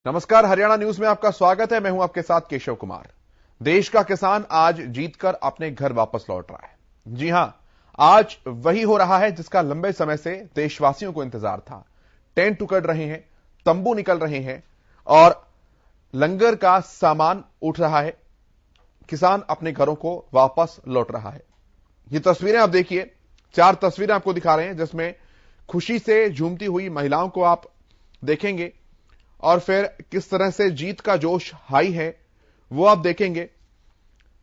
नमस्कार, हरियाणा न्यूज में आपका स्वागत है। मैं हूं आपके साथ केशव कुमार। देश का किसान आज जीतकर अपने घर वापस लौट रहा है। जी हां, आज वही हो रहा है जिसका लंबे समय से देशवासियों को इंतजार था। टेंट उकड़ रहे हैं, तंबू निकल रहे हैं और लंगर का सामान उठ रहा है। किसान अपने घरों को वापस लौट रहा है। ये तस्वीरें आप देखिए, 4 तस्वीरें आपको दिखा रहे हैं जिसमें खुशी से झूमती हुई महिलाओं को आप देखेंगे और फिर किस तरह से जीत का जोश हाई है वो आप देखेंगे।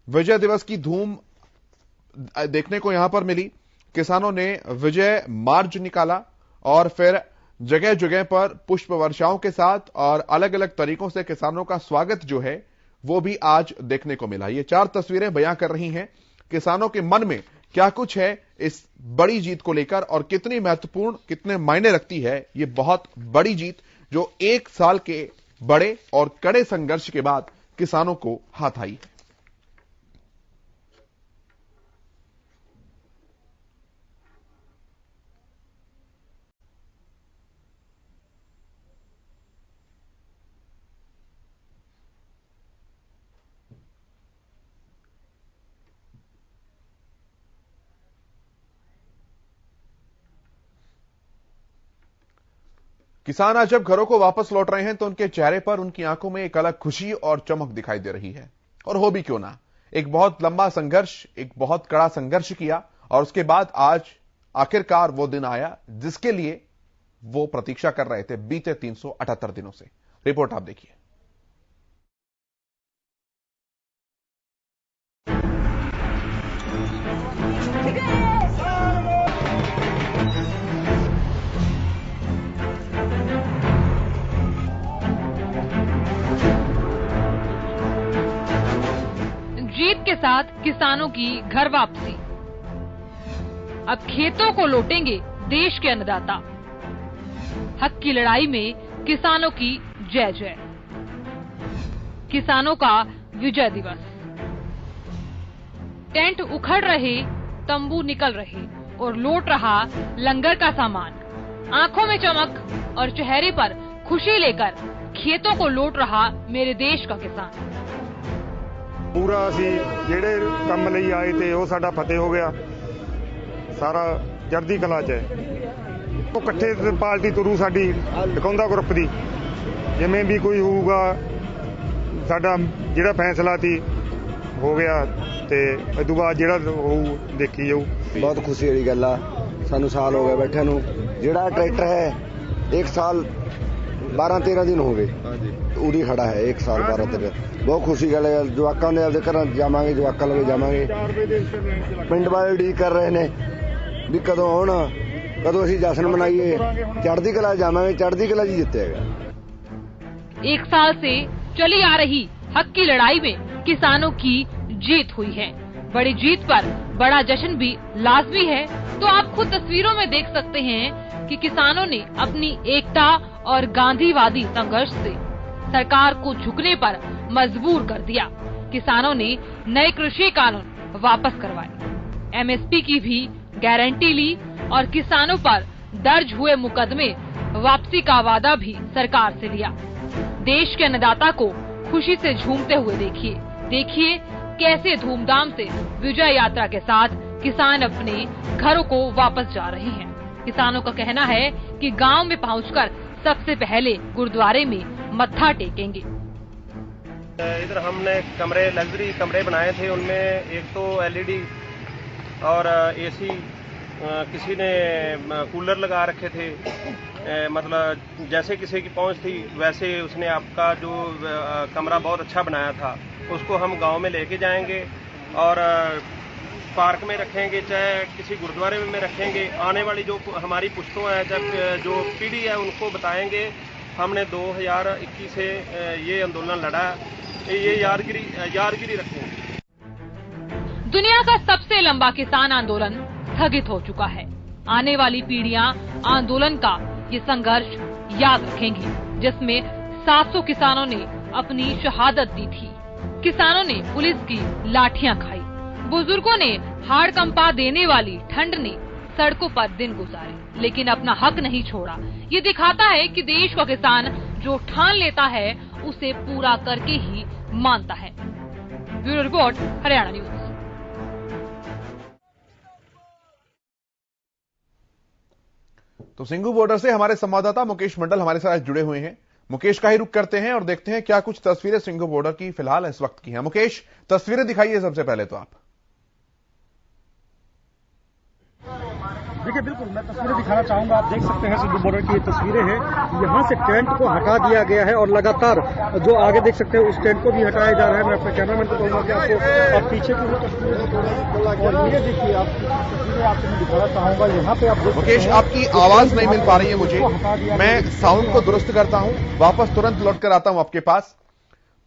विजय दिवस की धूम देखने को यहां पर मिली। किसानों ने विजय मार्च निकाला और फिर जगह जगह पर पुष्प वर्षाओं के साथ और अलग अलग तरीकों से किसानों का स्वागत जो है वो भी आज देखने को मिला। ये 4 तस्वीरें बयां कर रही हैं किसानों के मन में क्या कुछ है इस बड़ी जीत को लेकर और कितनी महत्वपूर्ण, कितने मायने रखती है ये बहुत बड़ी जीत जो 1 साल के बड़े और कड़े संघर्ष के बाद किसानों को हाथ आई है। किसान आज जब घरों को वापस लौट रहे हैं तो उनके चेहरे पर, उनकी आंखों में एक अलग खुशी और चमक दिखाई दे रही है। और हो भी क्यों ना, एक बहुत लंबा संघर्ष, एक बहुत कड़ा संघर्ष किया और उसके बाद आज आखिरकार वो दिन आया जिसके लिए वो प्रतीक्षा कर रहे थे बीते 378 दिनों से। रिपोर्ट आप देखिए। जीत के साथ किसानों की घर वापसी। अब खेतों को लौटेंगे देश के अन्नदाता। हक की लड़ाई में किसानों की जय जय। किसानों का विजय दिवस। टेंट उखड़ रहे, तंबू निकल रहे और लौट रहा लंगर का सामान। आंखों में चमक और चेहरे पर खुशी लेकर खेतों को लौट रहा मेरे देश का किसान। पूरा ਅਸੀਂ ਜਿਹੜੇ ਕੰਮ ਲਈ ਆਏ ਤੇ ਉਹ ਸਾਡਾ ਫਤਿਹ ਹੋ ਗਿਆ। ਸਾਰਾ ਚੜ੍ਹਦੀ ਕਲਾ 'ਚ ਹੈ। ਉਹ ਇਕੱਠੇ ਪਾਰਟੀ ਤੁਰੂ ਸਾਡੀ ਦਿਖਾਉਂਦਾ ਗਰੁੱਪ ਦੀ। ਜਿਵੇਂ ਵੀ ਕੋਈ ਹੋਊਗਾ ਸਾਡਾ ਜਿਹੜਾ ਫੈਸਲਾ ਸੀ ਹੋ ਗਿਆ ਤੇ ਇਸ ਤੋਂ ਬਾਅਦ ਜਿਹੜਾ ਹੋਊ ਦੇਖੀ ਜਾਊ। ਬਹੁਤ ਖੁਸ਼ੀ ਵਾਲੀ ਗੱਲ ਆ। ਸਾਨੂੰ ਸਾਲ ਹੋ ਗਿਆ ਬੈਠਿਆਂ ਨੂੰ। ਜਿਹੜਾ ਟਰੈਕਟਰ ਹੈ 1 ਸਾਲ 12-13 दिन हो गए उरी खड़ा है। 1 साल 12-13 बहुत खुशी गल है। जवाकां दे आपदे घर जावांगे, जवाकां लगे जावांगे। पिंड वाले उड़ीक कर रहे ने भी कदों आउण, कदों असीं जश्न मनाइए। चढ़दी कला जावांगे, चढ़दी कला जी जितेगा। 1 साल से चली आ रही हक की लड़ाई में किसानों की जीत हुई है। बड़ी जीत पर बड़ा जश्न भी लाजमी है। तो आप खुद तस्वीरों में देख सकते हैं कि किसानों ने अपनी एकता और गांधीवादी संघर्ष से सरकार को झुकने पर मजबूर कर दिया। किसानों ने नए कृषि कानून वापस करवाए, एमएसपी की भी गारंटी ली और किसानों पर दर्ज हुए मुकदमे वापसी का वादा भी सरकार से लिया। देश के अन्नदाता को खुशी से झूमते हुए देखिए कैसे धूमधाम से विजय यात्रा के साथ किसान अपने घरों को वापस जा रहे हैं। किसानों का कहना है कि गांव में पहुंचकर सबसे पहले गुरुद्वारे में मत्था टेकेंगे। इधर हमने लग्जरी कमरे बनाए थे। उनमें एक तो एलईडी और एसी, किसी ने कूलर लगा रखे थे। मतलब जैसे किसी की पहुंच थी वैसे उसने आपका जो कमरा बहुत अच्छा बनाया था उसको हम गांव में लेके जाएंगे और पार्क में रखेंगे, चाहे किसी गुरुद्वारे में रखेंगे। आने वाली जो हमारी पुश्तों है, जब जो पीढ़ी है उनको बताएंगे हमने 2021 से ये आंदोलन लड़ा, ये यादगिरी रखेंगे। दुनिया का सबसे लंबा किसान आंदोलन स्थगित हो चुका है। आने वाली पीढ़ियां आंदोलन का ये संघर्ष याद रखेंगी जिसमें 700 किसानों ने अपनी शहादत दी थी। किसानों ने पुलिस की लाठियां खाई, बुजुर्गों ने हाड़ कंपा देने वाली ठंड ने सड़कों पर दिन गुजारे, लेकिन अपना हक नहीं छोड़ा। ये दिखाता है कि देश का किसान जो ठान लेता है उसे पूरा करके ही मानता है। Bureau report, Haryana news. तो सिंघू बॉर्डर से हमारे संवाददाता मुकेश मंडल हमारे साथ जुड़े हुए हैं। मुकेश का ही रुख करते हैं और देखते हैं क्या कुछ तस्वीरें सिंघू बॉर्डर की फिलहाल इस वक्त की हैं। मुकेश, तस्वीरें दिखाइए सबसे पहले तो आप। देखिए, बिल्कुल मैं तस्वीरें दिखाना चाहूंगा। आप देख सकते हैं सिंघू बॉर्डर की ये तस्वीरें हैं। यहाँ से टेंट को हटा दिया गया है और लगातार जो आगे देख सकते हैं उस टेंट को भी हटाया जा रहा है। मैं अपने कैमरामैन को कहूंगा कि आपको आप पीछे की तस्वीरें और ये देखिए, आप तस्वीरें आपको मैं दिखाना चाहूंगा। यहाँ पे आप मुकेश, आपकी आवाज नहीं मिल पा रही है मुझे, मैं साउंड को दुरुस्त करता हूं, वापस तुरंत लौट कर आता हूं आपके पास।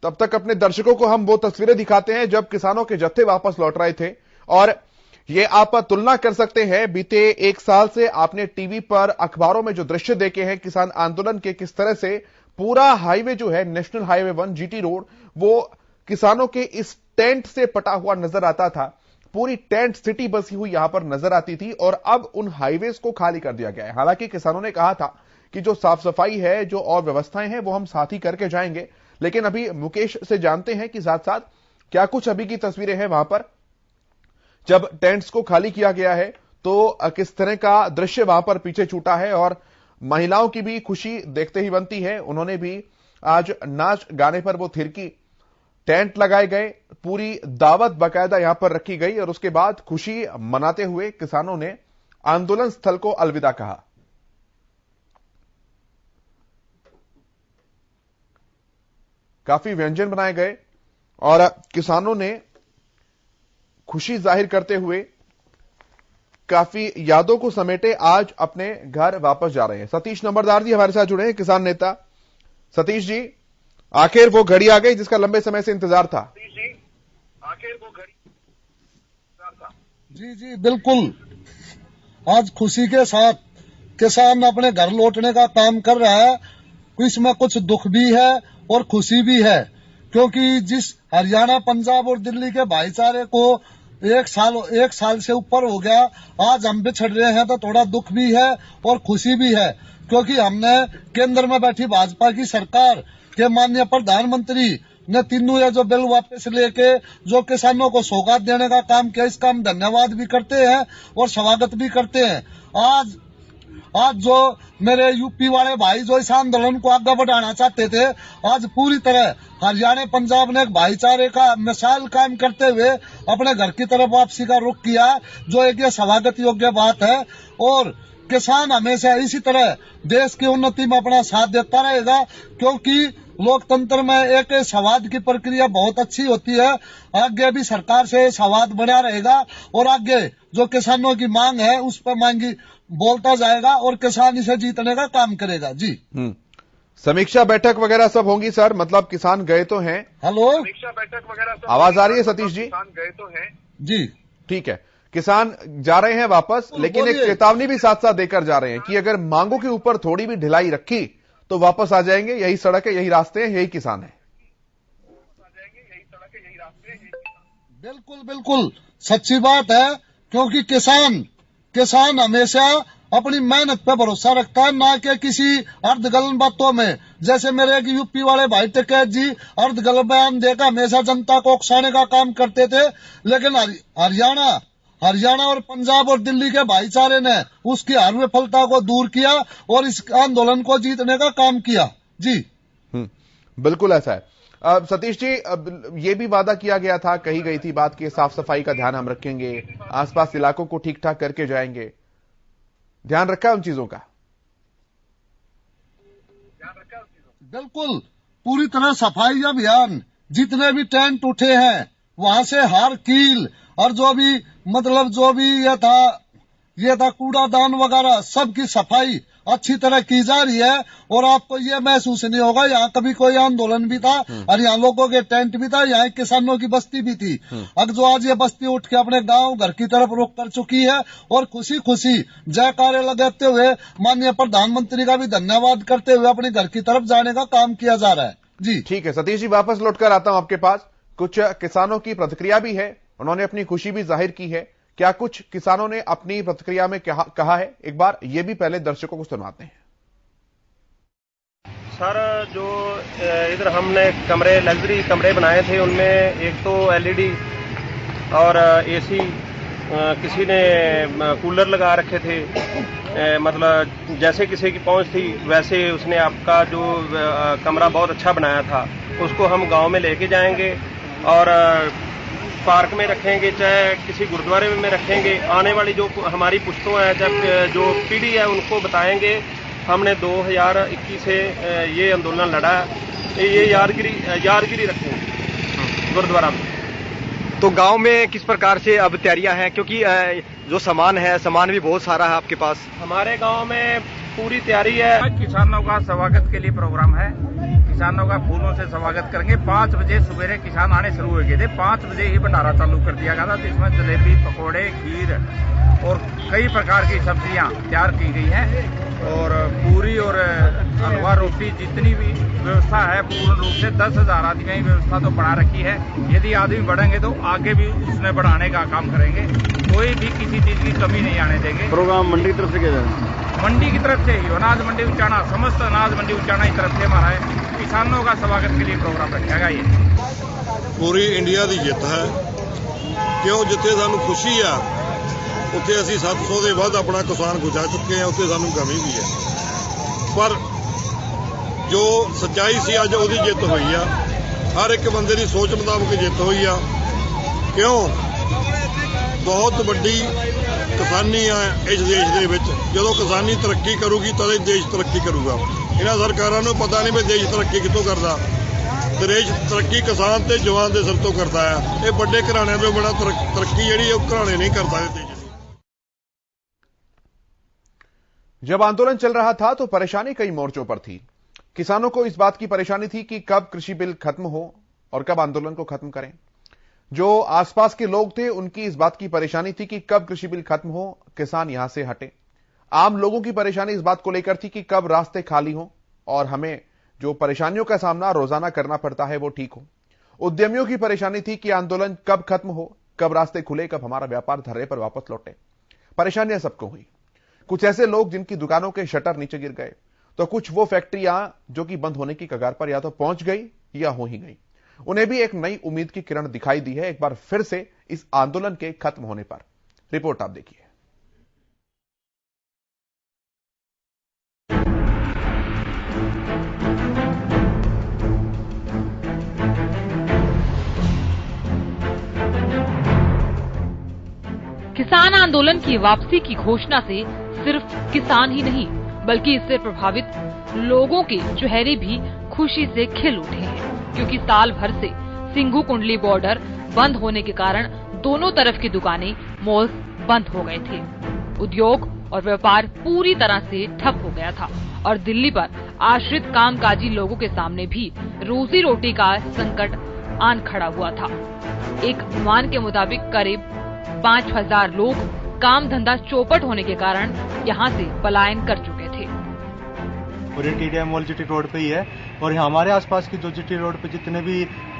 तब तक अपने दर्शकों को हम वो तस्वीरें दिखाते हैं जब किसानों के जत्थे वापस लौट रहे थे। और ये आप तुलना कर सकते हैं, बीते एक साल से आपने टीवी पर, अखबारों में जो दृश्य देखे हैं किसान आंदोलन के, किस तरह से पूरा हाईवे जो है नेशनल हाईवे 1 जीटी रोड, वो किसानों के इस टेंट से पटा हुआ नजर आता था। पूरी टेंट सिटी बसी हुई यहां पर नजर आती थी और अब उन हाईवेज को खाली कर दिया गया है। हालांकि किसानों ने कहा था कि जो साफ सफाई है, जो और व्यवस्थाएं हैं, वो हम साथ ही करके जाएंगे। लेकिन अभी मुकेश से जानते हैं कि साथ साथ क्या कुछ अभी की तस्वीरें हैं वहां पर जब टेंट्स को खाली किया गया है, तो किस तरह का दृश्य वहां पर पीछे छूटा है। और महिलाओं की भी खुशी देखते ही बनती है। उन्होंने भी आज नाच गाने पर वो थिरकी, टेंट लगाए गए, पूरी दावत बाकायदा यहां पर रखी गई और उसके बाद खुशी मनाते हुए किसानों ने आंदोलन स्थल को अलविदा कहा। काफी व्यंजन बनाए गए और किसानों ने खुशी जाहिर करते हुए काफी यादों को समेटे आज अपने घर वापस जा रहे हैं। सतीश नंबरदार जी हमारे साथ जुड़े हैं, किसान नेता। सतीश जी, आखिर वो घड़ी आ गई जिसका लंबे समय से इंतजार था। जी जी बिल्कुल, आज खुशी के साथ किसान अपने घर लौटने का काम कर रहा है। इसमें कुछ दुख भी है और खुशी भी है, क्योंकि जिस हरियाणा, पंजाब और दिल्ली के भाईचारे को एक साल से ऊपर हो गया, आज हम बिछड़ रहे हैं तो थोड़ा दुख भी है और खुशी भी है। क्योंकि हमने केंद्र में बैठी भाजपा की सरकार के माननीय प्रधानमंत्री ने तीनों ये जो बिल वापस लेके जो किसानों को सौगात देने का काम किया, इसका हम धन्यवाद भी करते हैं और स्वागत भी करते हैं। आज जो मेरे यूपी वाले भाई जो इस आंदोलन को आगे बढ़ाना चाहते थे, आज पूरी तरह हरियाणा, पंजाब ने एक भाईचारे का मिसाल कायम करते हुए अपने घर की तरफ वापसी का रुख किया, जो एक ये स्वागत योग्य बात है। और किसान हमेशा इसी तरह देश की उन्नति में अपना साथ देता रहेगा, क्योंकि लोकतंत्र में एक संवाद की प्रक्रिया बहुत अच्छी होती है। आगे भी सरकार से संवाद बना रहेगा और आगे जो किसानों की मांग है उस पर मांगी बोलता जाएगा और किसान इसे जीतने का काम करेगा। जी, समीक्षा बैठक वगैरह सब होंगी सर, मतलब किसान गए तो हैं। हेलो, समीक्षा बैठक वगैरह आवाज आ रही है सतीश जी? किसान गए तो हैं। जी ठीक है, किसान जा रहे हैं वापस, लेकिन एक चेतावनी भी साथ साथ देकर जा रहे हैं कि अगर मांगों के ऊपर थोड़ी भी ढिलाई रखी तो वापस आ जाएंगे। यही सड़क है, यही रास्ते हैं, यही किसान है। बिल्कुल बिल्कुल सच्ची बात है, क्योंकि किसान हमेशा अपनी मेहनत पे भरोसा रखता है, ना कि किसी अर्धगलन बातों में। जैसे मेरे एक यूपी वाले भाई टिकैत जी अर्धगलन बयान देकर हमेशा जनता को उकसाने का काम करते थे, लेकिन हरियाणा और पंजाब और दिल्ली के भाईचारे ने उसकी हर विफलता को दूर किया और इस आंदोलन को जीतने का काम किया। जी बिल्कुल ऐसा है। सतीश जी, ये भी वादा किया गया था, कही गई थी बात कि साफ सफाई का ध्यान हम रखेंगे, आसपास इलाकों को ठीक ठाक करके जाएंगे, ध्यान रखा उन चीजों का? बिल्कुल, पूरी तरह सफाई अभियान, जितने भी टेंट उठे हैं वहां से हार कील और जो भी ये था कूड़ादान वगैरह, सबकी सफाई अच्छी तरह की जा रही है। और आपको ये महसूस नहीं होगा, यहाँ कभी कोई आंदोलन भी था और यहाँ लोगों के टेंट भी था, यहाँ किसानों की बस्ती भी थी। अब जो आज ये बस्ती उठ के अपने गांव घर की तरफ रुख कर चुकी है और खुशी खुशी जयकारे लगाते हुए माननीय प्रधानमंत्री का भी धन्यवाद करते हुए अपने घर की तरफ जाने का काम किया जा रहा है। जी ठीक है सतीश जी, वापस लौट कर आता हूं आपके पास। कुछ किसानों की प्रतिक्रिया भी है, उन्होंने अपनी खुशी भी जाहिर की है। क्या कुछ किसानों ने अपनी प्रतिक्रिया में कहा है, एक बार ये भी पहले दर्शकों को सुनाते हैं। सर जो इधर हमने लग्जरी कमरे बनाए थे, उनमें एक तो एलईडी और एसी, किसी ने कूलर लगा रखे थे। मतलब जैसे किसी की पहुंच थी वैसे उसने आपका जो कमरा बहुत अच्छा बनाया था, उसको हम गांव में लेके जाएंगे और पार्क में रखेंगे, चाहे किसी गुरुद्वारे में रखेंगे। आने वाली जो हमारी पुश्तों है, जब जो पीढ़ी है, उनको बताएंगे हमने 2021 से ये आंदोलन लड़ा, ये यादगिरी रखेंगे गुरुद्वारा में। तो गांव में किस प्रकार से अब तैयारियां हैं, क्योंकि जो सामान है, सामान भी बहुत सारा है आपके पास? हमारे गांव में पूरी तैयारी है। किसानों का स्वागत के लिए प्रोग्राम है। किसानों का फूलों से स्वागत करेंगे। 5 बजे सवेरे किसान आने शुरू हो गए थे। 5 बजे ही भंडारा चालू कर दिया गया था, जिसमें जलेबी, पकोड़े, खीर और कई प्रकार की सब्जियां तैयार की गई हैं और पूरी और हलवा, रोटी, जितनी भी व्यवस्था है पूर्ण रूप से 10,000 आदमी की व्यवस्था तो बढ़ा रखी है। यदि आदमी बढ़ेंगे तो आगे भी उसमें बढ़ाने का काम करेंगे। कोई भी किसी चीज की कमी नहीं आने देंगे। प्रोग्राम मंडी की तरफ से किया जाएगा? मंडी की तरफ से ही, अनाज मंडी उचाना, समस्त अनाज मंडी उचाना की तरफ से हमारा किसानों का स्वागत के लिए प्रोग्राम रखेगा। ये पूरी इंडिया की जित है, क्यों जिथे सानू खुशी आ उत्थे असीं 700 ਦੇ ਵੱਧ अपना किसान गुजा चुके हैं, उत्थे सानू कमी भी है। पर जो सच्चाई सी अज उहदी जित हुई आ, हर एक बंदे की सोच मुताबिक जित हुई आ। क्यों बहुत वड्डी किसानी है इस देश दे विच। जदों किसानी तरक्की करूगी तद देश तरक्की करूगा। इन्हां सरकारां नूं पता नहीं भी देश तरक्की कितों करदा। देश तरक्की किसान ते जवान दे सिर तों करदा है। ये वड्डे घराणिਆਂ ਤੋਂ बड़ा तरक्की जिहड़ी ਉਹ घराणे नहीं कर सकते। जब आंदोलन चल रहा था तो परेशानी कई मोर्चों पर थी। किसानों को इस बात की परेशानी थी कि कब कृषि बिल खत्म हो और कब आंदोलन को खत्म करें। जो आसपास के लोग थे उनकी इस बात की परेशानी थी कि कब कृषि बिल खत्म हो, किसान यहां से हटे। आम लोगों की परेशानी इस बात को लेकर थी कि कब रास्ते खाली हो और हमें जो परेशानियों का सामना रोजाना करना पड़ता है वो ठीक हो। उद्यमियों की परेशानी थी कि आंदोलन कब खत्म हो, कब रास्ते खुले, कब हमारा व्यापार धर्रे पर वापस लौटे। परेशानियां सबको हुई। कुछ ऐसे लोग जिनकी दुकानों के शटर नीचे गिर गए, तो कुछ वो फैक्ट्रियां जो कि बंद होने की कगार पर या तो पहुंच गई या हो ही गई। उन्हें भी एक नई उम्मीद की किरण दिखाई दी है एक बार फिर से इस आंदोलन के खत्म होने पर। रिपोर्ट आप देखिए। किसान आंदोलन की वापसी की घोषणा से सिर्फ किसान ही नहीं बल्कि इससे प्रभावित लोगों के चेहरे भी खुशी से खिल उठे हैं, क्योंकि साल भर से सिंघू कुंडली बॉर्डर बंद होने के कारण दोनों तरफ की दुकानें, मॉल्स बंद हो गए थे। उद्योग और व्यापार पूरी तरह से ठप हो गया था और दिल्ली पर आश्रित कामकाजी लोगों के सामने भी रोजी रोटी का संकट आन खड़ा हुआ था। एक अनुमान के मुताबिक करीब 5,000 लोग काम धंधा चौपट होने के कारण यहाँ से पलायन कर चुके थे। और टीडीआई मॉल जीटी रोड पे ही है और हमारे आसपास की जो जीटी रोड पे जितने भी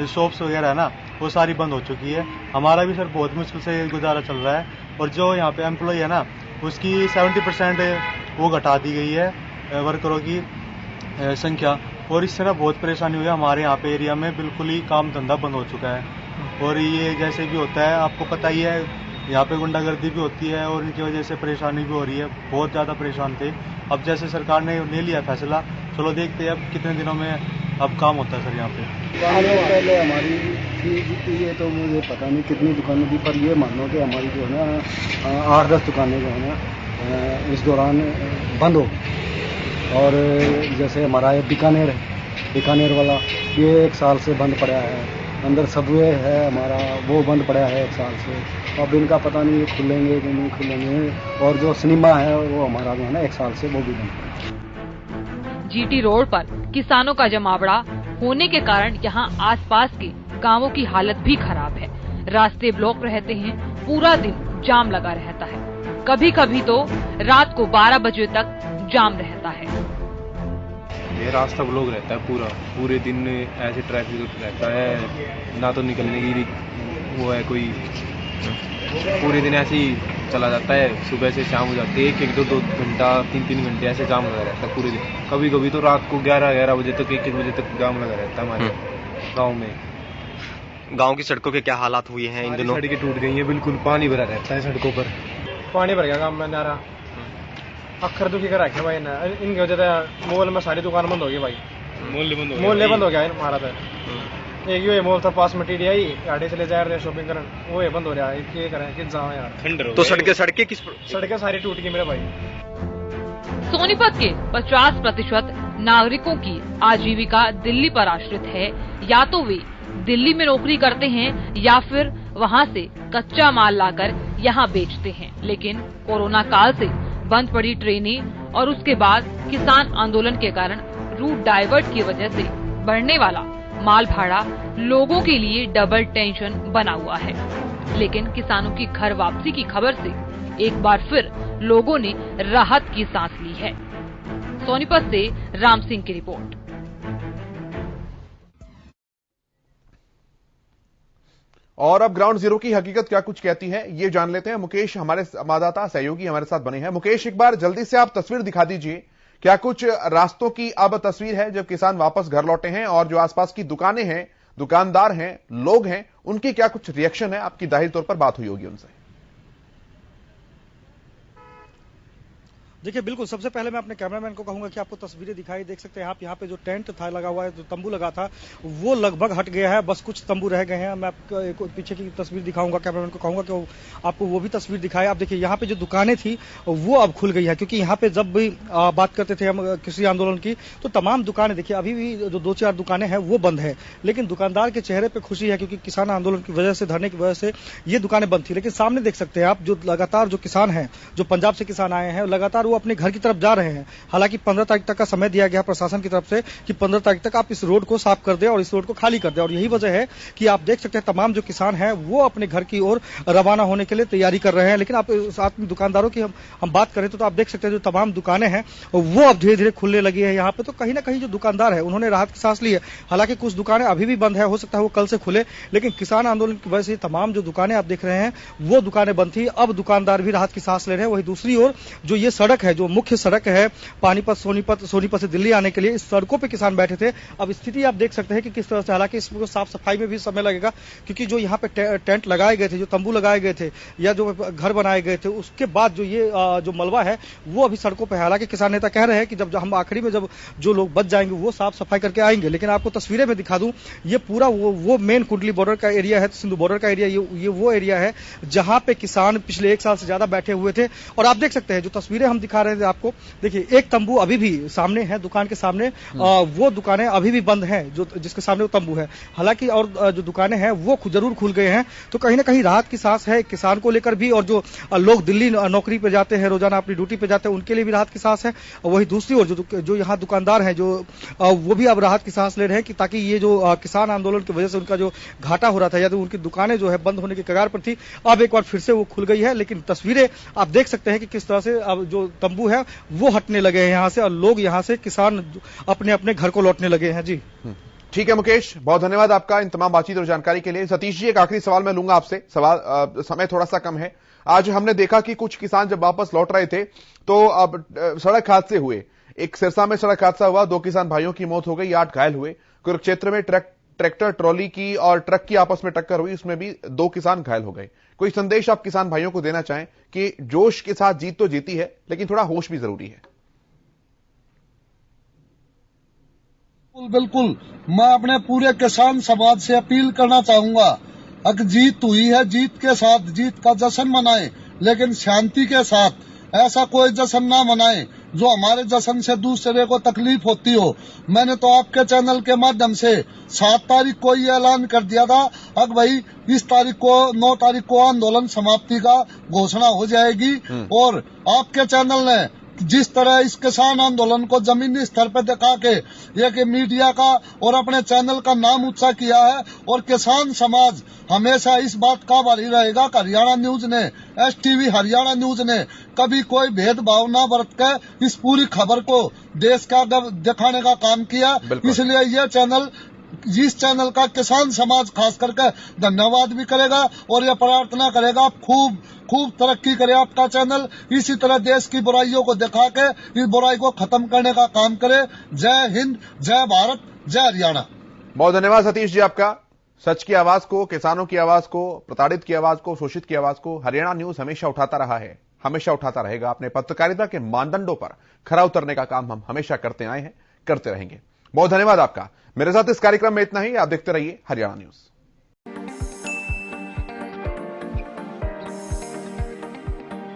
शॉप्स वगैरह है ना, वो सारी बंद हो चुकी है। हमारा भी सर बहुत मुश्किल से गुजारा चल रहा है और जो यहाँ पे एम्प्लॉय है ना, उसकी 70% वो घटा दी गई है वर्करों की संख्या, और इससे ना बहुत परेशानी हुई है। हमारे यहाँ पे एरिया में बिल्कुल ही काम धंधा बंद हो चुका है और ये जैसे भी होता है आपको पता ही है, यहाँ पे गुंडागर्दी भी होती है और इनकी वजह से परेशानी भी हो रही है। बहुत ज़्यादा परेशान थे। अब जैसे सरकार ने ले लिया फैसला, चलो देखते हैं अब कितने दिनों में अब काम होता है सर यहाँ पे। पहले हमारी थी ये तो मुझे पता नहीं कितनी दुकानें थी, पर ये मानो कि हमारी जो है ना 8-10 दुकानें जो है ना इस दौरान बंद हो। और जैसे हमारा ये बीकानेर वाला ये 1 साल से बंद पड़ा है। अंदर सबवे है हमारा, वो बंद पड़ा है 1 साल से। अब इनका पता नहीं खुलेंगे कि नहीं खुलेंगे। और जो सिनेमा है वो हमारा जो है ना 1 साल से वो भी बंद पड़ा है। जीटी रोड पर किसानों का जमावड़ा होने के कारण यहाँ आसपास के गांवों की हालत भी खराब है। रास्ते ब्लॉक रहते हैं, पूरा दिन जाम लगा रहता है। कभी कभी तो रात को 12 बजे तक जाम रहता है। ये रास्ता ब्लॉक रहता है पूरे दिन ऐसे ट्रैफिक रहता है, ना तो निकलने की वो है कोई, पूरे दिन ऐसे ही चला जाता है, सुबह से शाम हो जाती है, 1-2 घंटा 3-3 घंटे ऐसे जाम लगा रहता है पूरे दिन। कभी कभी तो रात को 11 बजे तक 1-1 बजे तक जाम लगा रहता है हमारे गाँव में। गांव की सड़कों के क्या हालात हुए हैं इन दिनों? सड़कें टूट गई हैं, बिल्कुल पानी भरा रहता है सड़कों पर। पानी भर गया गाँव में नारा, अखर दुखी कर रखे भाई इनकी वजह से। मॉल में सारी दुकान बंद हो गई भाई, मोहल्ले बंद हो गया हमारा। तो एक ये मॉल था पास में TDI, गाड़ी से ले जा रहे शॉपिंग करने, वो ये बंद हो रहा है। ये करें कि जाओ यार। तो सड़कें किस सड़कें सारी टूट गई मेरे भाई। सोनीपत के 50% नागरिकों की आजीविका दिल्ली पर आश्रित है। या तो वे दिल्ली में नौकरी करते हैं या फिर वहां से कच्चा माल लाकर यहाँ बेचते हैं। लेकिन कोरोना काल से बंद पड़ी ट्रेनें और उसके बाद किसान आंदोलन के कारण रूट डाइवर्ट की वजह से बढ़ने वाला माल भाड़ा लोगों के लिए डबल टेंशन बना हुआ है। लेकिन किसानों की घर वापसी की खबर से एक बार फिर लोगों ने राहत की सांस ली है। सोनीपत से राम सिंह की रिपोर्ट। और अब ग्राउंड जीरो की हकीकत क्या कुछ कहती है, ये जान लेते हैं। मुकेश हमारे संवाददाता सहयोगी हमारे साथ बने हैं। मुकेश, एक बार जल्दी से आप तस्वीर दिखा दीजिए, क्या कुछ रास्तों की अब तस्वीर है जब किसान वापस घर लौटे हैं, और जो आसपास की दुकानें हैं, दुकानदार हैं, लोग हैं, उनकी क्या कुछ रिएक्शन है? आपकी जाहिर तौर पर बात हुई होगी उनसे। देखिए बिल्कुल, सबसे पहले मैं अपने कैमरामैन को कहूंगा कि आपको तस्वीरें दिखाई देख सकते हैं आप। यहाँ पे जो टेंट था लगा हुआ है, जो तंबू लगा था, वो लगभग हट गया है, बस कुछ तंबू रह गए हैं। मैं आपको एक पीछे की तस्वीर दिखाऊंगा, कैमरामैन को कहूंगा कि आपको वो भी तस्वीर दिखाए। आप देखिए यहाँ पे जो दुकानें थी वो अब खुल गई है, क्योंकि यहाँ पे जब भी बात करते थे हम कृषि आंदोलन की, तो तमाम दुकानें देखिए अभी भी जो 2-4 दुकानें हैं वो बंद है। लेकिन दुकानदार के चेहरे पर खुशी है, क्योंकि किसान आंदोलन की वजह से, धरने की वजह से ये दुकानें बंद थी। लेकिन सामने देख सकते हैं आप, जो लगातार जो किसान है, जो पंजाब से किसान आए हैं, लगातार वो अपने घर की तरफ जा रहे हैं। हालांकि 15 तारीख तक का समय दिया गया प्रशासन की तरफ से कि 15 तारीख तक आप इस रोड को साफ कर दें और इस रोड को खाली कर दें। और यही वजह है कि आप देख सकते हैं तमाम जो किसान हैं वो अपने घर की ओर रवाना होने के लिए तैयारी कर रहे हैं। लेकिन आप साथ में दुकानदारों की हम बात करें तो आप देख सकते हैं जो तमाम दुकानें हैं वो अब धीरे धीरे खुलने लगी है यहाँ पे। तो कहीं ना कहीं जो दुकानदार है उन्होंने राहत की सांस ली है। हालांकि कुछ दुकानें अभी भी बंद है, हो सकता है वो कल से खुले, लेकिन किसान आंदोलन की वजह से तमाम जो दुकानें आप देख रहे हैं वो दुकानें बंद थी। अब दुकानदार भी राहत की सांस ले रहे हैं। वही दूसरी ओर जो ये सड़क है, जो मुख्य सड़क है पानीपत सोनीपत से दिल्ली आने के लिए, इस सड़कों पे किसान बैठे थे। अब स्थिति आप देख सकते हैं कि किस तरह से, हालांकि इसको साफ सफाई में भी समय लगेगा, क्योंकि जो यहाँ पे टेंट लगाए गए थे, जो तंबू लगाए गए थे या जो घर बनाए गए थे, उसके बाद जो ये जो मलबा है वो अभी सड़कों पे है। हालांकि किसान नेता कह रहे हैं कि जब हम आखिरी में जब जो लोग बच जाएंगे वो साफ सफाई करके आएंगे। लेकिन आपको तस्वीरें में दिखा दूं, ये पूरा वो मेन कुंडली बॉर्डर का एरिया है, सिंधु बॉर्डर का एरिया, ये वो एरिया है जहां पे किसान पिछले 1 साल से ज्यादा बैठे हुए थे। और आप देख सकते हैं जो तस्वीरें हम दिखा रहे थे आपको, देखिए एक तंबू अभी भी सामने है, दुकान के सामने, वो दुकानें अभी भी बंद हैं जो जिसके सामने वो तंबू है। हालांकि और जो दुकानें हैं वो जरूर खुल गए हैं। तो कहीं ना कहीं राहत की सांस है किसान को लेकर भी, और जो लोग दिल्ली नौकरी पे जाते हैं, रोजाना अपनी ड्यूटी पे जाते हैं, उनके लिए भी राहत की सांस है। वही दूसरी ओर जो यहाँ दुकानदार हैं जो वो भी अब राहत की सांस ले रहे हैं कि ताकि ये जो किसान आंदोलन की वजह से उनका जो घाटा हो रहा था या तो उनकी दुकानें जो है बंद होने के कगार पर थी, अब एक बार फिर से वो खुल गई है। लेकिन तस्वीरें आप देख सकते हैं कि किस तरह से अब जो तंबू है वो हटने लगे हैं यहाँ से, और लोग यहाँ से, किसान अपने अपने घर को लौटने लगे हैं। जी ठीक है मुकेश, बहुत धन्यवाद आपका इन तमाम बातचीत और जानकारी के लिए। सतीश जी, एक आखिरी सवाल मैं लूंगा आपसे, समय थोड़ा सा कम है। आज हमने देखा कि कुछ किसान जब वापस लौट रहे थे तो अब सड़क हादसे हुए। एक सिरसा में सड़क हादसा हुआ, 2 किसान भाइयों की मौत हो गई, 8 घायल हुए। कुरुक्षेत्र में ट्रैक्टर ट्रॉली की और ट्रक की आपस में टक्कर हुई, उसमें भी 2 किसान घायल हो गए। कोई संदेश आप किसान भाइयों को देना चाहें कि जोश के साथ जीत तो जीती है, लेकिन थोड़ा होश भी जरूरी है? बिल्कुल, मैं अपने पूरे किसान समाज से अपील करना चाहूंगा, अगर जीत हुई है, जीत के साथ जीत का जश्न मनाएं, लेकिन शांति के साथ। ऐसा कोई जश्न ना मनाएं जो हमारे जश्न से दूसरे को तकलीफ होती हो। मैंने तो आपके चैनल के माध्यम से 7 तारीख को ये ऐलान कर दिया था, अब भाई इस तारीख को 9 तारीख को आंदोलन समाप्ति का घोषणा हो जाएगी। और आपके चैनल ने जिस तरह इस किसान आंदोलन को जमीनी स्तर पर दिखा के एक मीडिया का और अपने चैनल का नाम ऊंचा किया है, और किसान समाज हमेशा इस बात का आभारी रहेगा कि हरियाणा न्यूज ने, STV हरियाणा न्यूज ने कभी कोई भेदभाव न बरत कर इस पूरी खबर को देश का दिखाने का काम किया। इसलिए ये चैनल इस चैनल का किसान समाज खास करके धन्यवाद भी करेगा और यह प्रार्थना करेगा खूब तरक्की करे आपका चैनल, इसी तरह देश की बुराइयों को दिखा के इस बुराई को खत्म करने का काम करे। जय हिंद, जय भारत, जय हरियाणा। बहुत धन्यवाद सतीश जी आपका। सच की आवाज को, किसानों की आवाज को, प्रताड़ित की आवाज को, शोषित की आवाज को हरियाणा न्यूज हमेशा उठाता रहा है, हमेशा उठाता रहेगा। अपने पत्रकारिता के मानदंडों पर खरा उतरने का काम हम हमेशा करते आए हैं, करते रहेंगे। बहुत धन्यवाद आपका। मेरे साथ इस कार्यक्रम में इतना ही। आप देखते रहिए हरियाणा न्यूज।